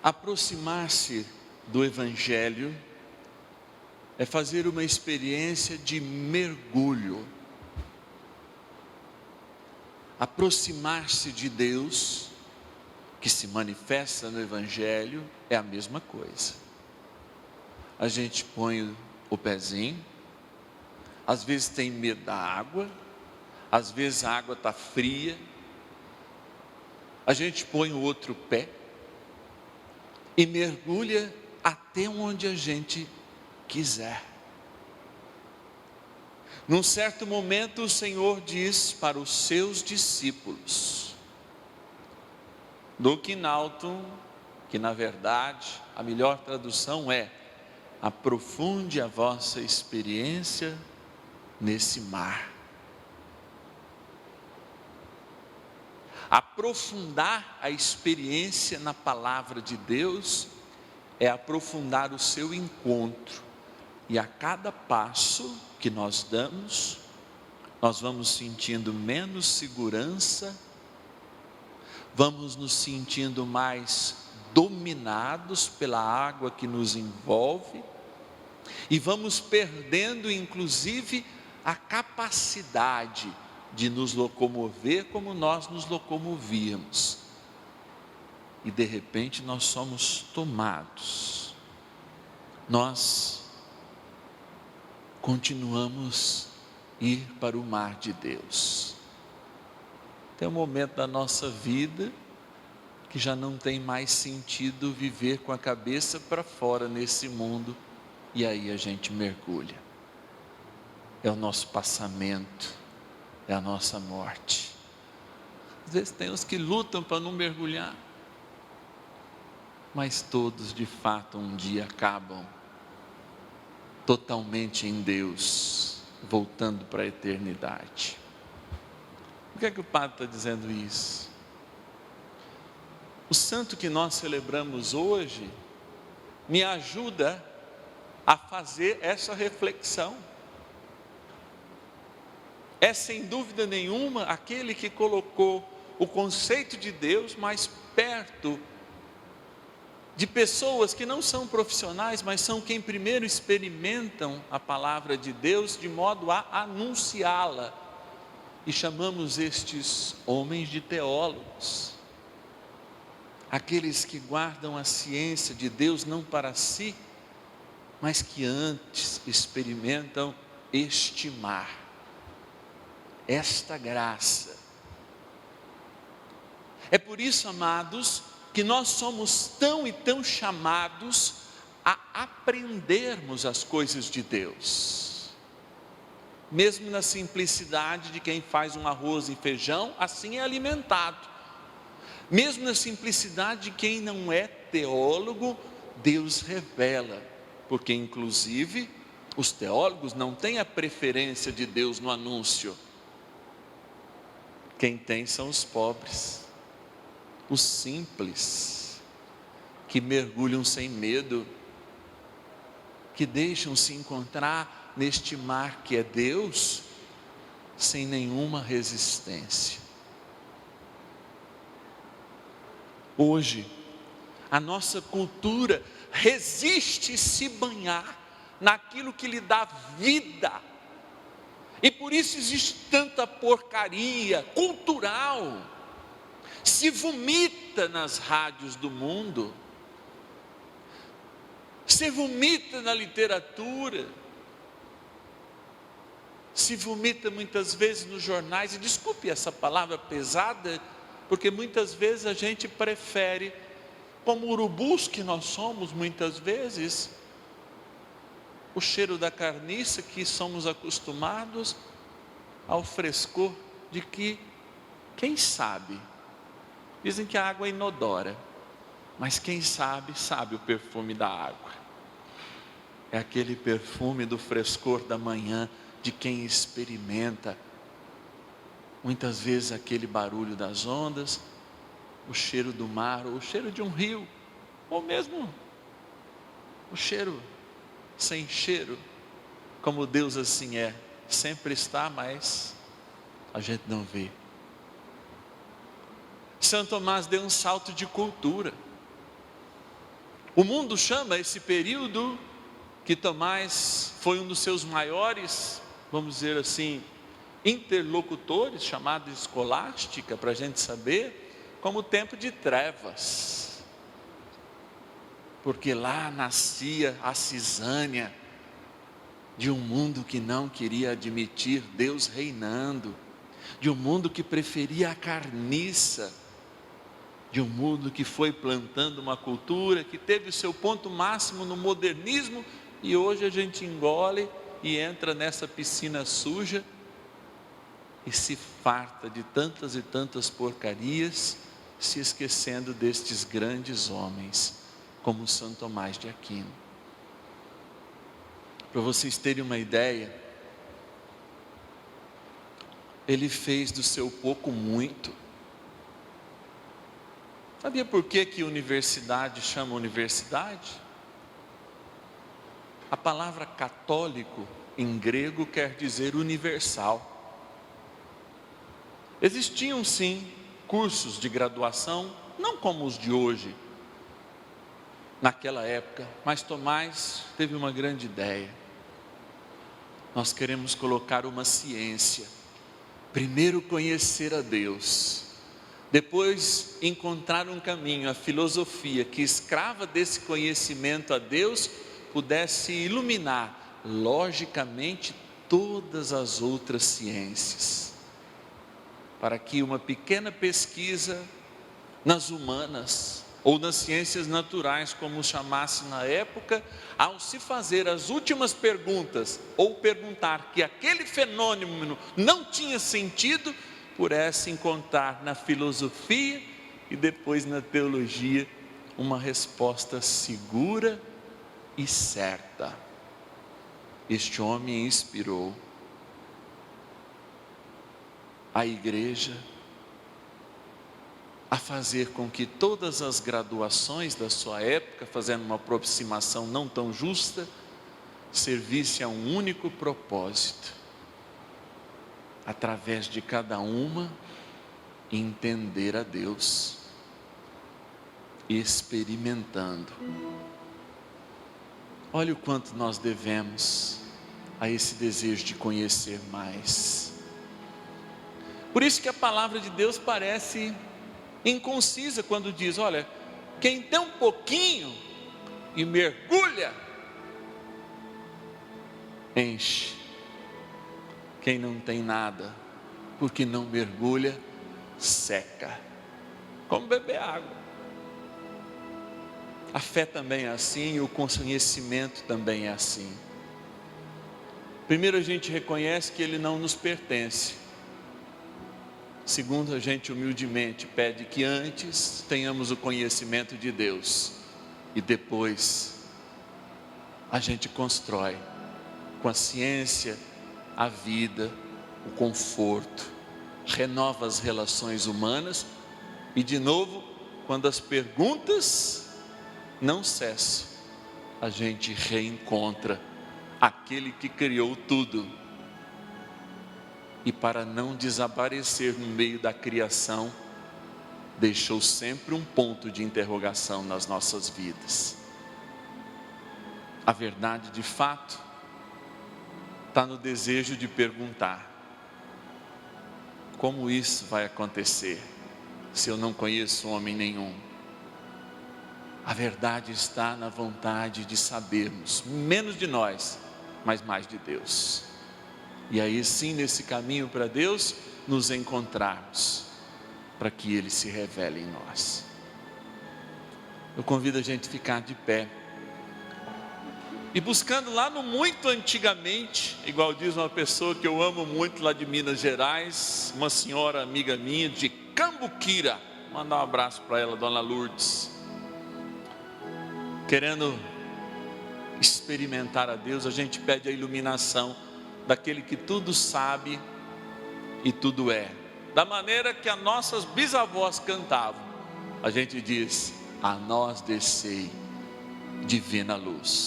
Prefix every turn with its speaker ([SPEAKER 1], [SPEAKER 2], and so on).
[SPEAKER 1] Aproximar-se do Evangelho é fazer uma experiência de mergulho. Aproximar-se de Deus, que se manifesta no Evangelho, é a mesma coisa. A gente põe o pezinho, às vezes tem medo da água, às vezes a água está fria, a gente põe o outro pé e mergulha até onde a gente quiser. Num certo momento o Senhor diz para os seus discípulos, do Quinalton, que na verdade a melhor tradução é: aprofunde a vossa experiência nesse mar. Aprofundar a experiência na palavra de Deus é aprofundar o seu encontro, e a cada passo que nós damos, nós vamos sentindo menos segurança, vamos nos sentindo mais dominados pela água que nos envolve, e vamos perdendo inclusive a capacidade de nos locomover como nós nos locomovíamos, e de repente nós somos tomados, nós continuamos a ir para o mar de Deus. Tem um momento da nossa vida que já não tem mais sentido viver com a cabeça para fora nesse mundo, e aí a gente mergulha. É o nosso passamento, é a nossa morte. Às vezes tem uns que lutam para não mergulhar, mas todos de fato um dia acabam totalmente em Deus, voltando para a eternidade. Por que é que o padre está dizendo isso? O santo que nós celebramos hoje me ajuda a fazer essa reflexão. É sem dúvida nenhuma aquele que colocou o conceito de Deus mais perto de pessoas que não são profissionais, mas são quem primeiro experimentam a palavra de Deus de modo a anunciá-la. E chamamos estes homens de teólogos. Aqueles que guardam a ciência de Deus não para si, mas que antes experimentam estimar esta graça. É por isso, amados, que nós somos tão e tão chamados a aprendermos as coisas de Deus. Mesmo na simplicidade de quem faz um arroz e feijão, assim é alimentado. Mesmo na simplicidade de quem não é teólogo, Deus revela, porque inclusive os teólogos não têm a preferência de Deus no anúncio. Quem tem são os pobres, os simples, que mergulham sem medo, que deixam se encontrar neste mar que é Deus, sem nenhuma resistência. Hoje, a nossa cultura resiste se banhar naquilo que lhe dá vida, e por isso existe tanta porcaria cultural, se vomita nas rádios do mundo, se vomita na literatura, se vomita muitas vezes nos jornais, e desculpe essa palavra pesada, porque muitas vezes a gente prefere, como urubus que nós somos muitas vezes, o cheiro da carniça que somos acostumados ao frescor de que, quem sabe, dizem que a água é inodora, mas quem sabe, sabe o perfume da água. É aquele perfume do frescor da manhã, de quem experimenta, muitas vezes aquele barulho das ondas, o cheiro do mar, ou o cheiro de um rio, ou mesmo o cheiro sem cheiro, como Deus assim é, sempre está, mas a gente não vê. Santo Tomás deu um salto de cultura. O mundo chama esse período, que Tomás foi um dos seus maiores, vamos dizer assim, interlocutores, chamado escolástica, para a gente saber, como tempo de trevas. Porque lá nascia a cisânia de um mundo que não queria admitir Deus reinando, de um mundo que preferia a carniça, de um mundo que foi plantando uma cultura que teve o seu ponto máximo no modernismo, e hoje a gente engole e entra nessa piscina suja e se farta de tantas e tantas porcarias, se esquecendo destes grandes homens, como São Tomás de Aquino. Para vocês terem uma ideia, ele fez do seu pouco muito. Sabia por que universidade chama universidade? A palavra católico em grego quer dizer universal. Existiam sim cursos de graduação, não como os de hoje, naquela época, mas Tomás teve uma grande ideia. Nós queremos colocar uma ciência, primeiro conhecer a Deus, depois encontrar um caminho, a filosofia, que escrava desse conhecimento a Deus, pudesse iluminar logicamente todas as outras ciências, para que uma pequena pesquisa nas humanas, ou nas ciências naturais, como chamasse na época, ao se fazer as últimas perguntas, ou perguntar que aquele fenômeno não tinha sentido, pudesse encontrar na filosofia e depois na teologia uma resposta segura e certa. Este homem inspirou a igreja a fazer com que todas as graduações da sua época, fazendo uma aproximação não tão justa, servisse a um único propósito: através de cada uma, entender a Deus, experimentando. Olha o quanto nós devemos a esse desejo de conhecer mais. Por isso que a palavra de Deus parece inconcisa quando diz: olha, quem tem um pouquinho e mergulha, enche. Quem não tem nada, porque não mergulha, seca. Como beber água. A fé também é assim, e o conhecimento também é assim. Primeiro, a gente reconhece que ele não nos pertence. Segundo, a gente humildemente pede que antes tenhamos o conhecimento de Deus, e depois a gente constrói com a ciência a vida, o conforto, renova as relações humanas, e de novo, quando as perguntas não cessam, a gente reencontra aquele que criou tudo. E para não desaparecer no meio da criação, deixou sempre um ponto de interrogação nas nossas vidas. A verdade, de fato, está no desejo de perguntar: como isso vai acontecer, se eu não conheço homem nenhum? A verdade está na vontade de sabermos, menos de nós, mas mais de Deus. E aí sim, nesse caminho para Deus, nos encontrarmos, para que Ele se revele em nós. Eu convido a gente a ficar de pé, e buscando lá no muito antigamente, igual diz uma pessoa que eu amo muito lá de Minas Gerais, uma senhora amiga minha de Cambuquira, mandar um abraço para ela, Dona Lourdes. Querendo experimentar a Deus, a gente pede a iluminação daquele que tudo sabe e tudo é. Da maneira que as nossas bisavós cantavam, a gente diz: a nós descei divina luz.